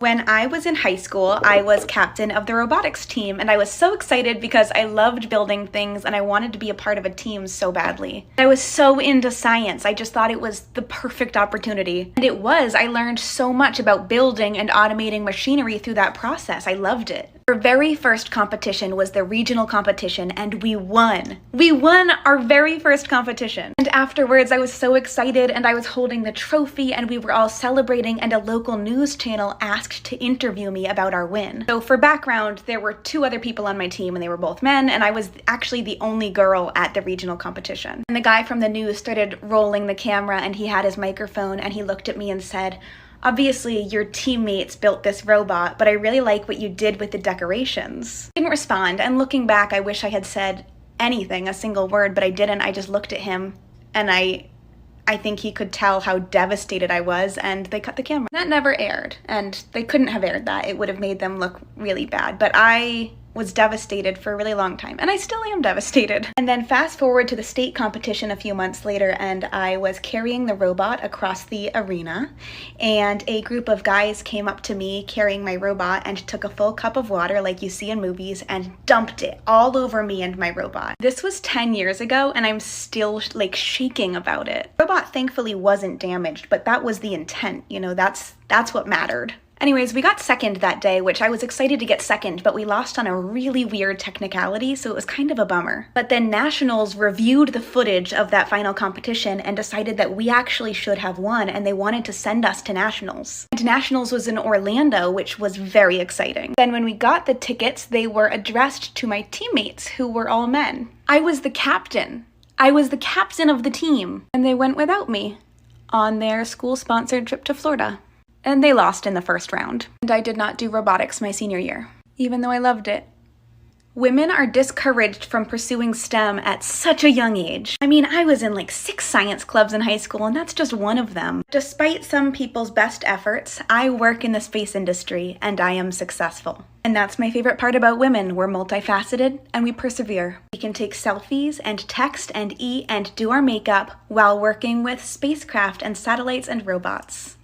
When I was in high school, I was captain of the robotics team, and I was so excited because I loved building things and I wanted to be a part of a team so badly. I was so into science, I just thought it was the perfect opportunity. And it was. I learned so much about building and automating machinery through that process. I loved it. Our very first competition was the regional competition, and we won. We won our very first competition. And afterwards, I was so excited, and I was holding the trophy, and we were all celebrating, and a local news channel asked to interview me about our win. So for background, there were two other people on my team, and they were both men, and I was actually the only girl at the regional competition. And the guy from the news started rolling the camera, and he had his microphone, and he looked at me and said, "Obviously, your teammates built this robot, but I really like what you did with the decorations." I didn't respond, and looking back, I wish I had said anything, a single word, but I didn't. I just looked at him, and I think he could tell how devastated I was, and they cut the camera. That never aired, and they couldn't have aired that. It would have made them look really bad, but I was devastated for a really long time, and I still am devastated. And then fast forward to the state competition a few months later, and I was carrying the robot across the arena, and a group of guys came up to me carrying my robot and took a full cup of water like you see in movies and dumped it all over me and my robot. This was 10 years ago, and I'm still like shaking about it. The robot thankfully wasn't damaged, but that was the intent, you know, that's what mattered. Anyways, we got second that day, which I was excited to get second, but we lost on a really weird technicality, so it was kind of a bummer. But then Nationals reviewed the footage of that final competition and decided that we actually should have won, and they wanted to send us to Nationals. And Nationals was in Orlando, which was very exciting. Then when we got the tickets, they were addressed to my teammates, who were all men. I was the captain. I was the captain of the team, and they went without me on their school-sponsored trip to Florida. And they lost in the first round. And I did not do robotics my senior year, even though I loved it. Women are discouraged from pursuing STEM at such a young age. I mean, I was in like 6 science clubs in high school, and that's just one of them. Despite some people's best efforts, I work in the space industry, and I am successful. And that's my favorite part about women. We're multifaceted, and we persevere. We can take selfies, and text, and eat, and do our makeup while working with spacecraft and satellites and robots.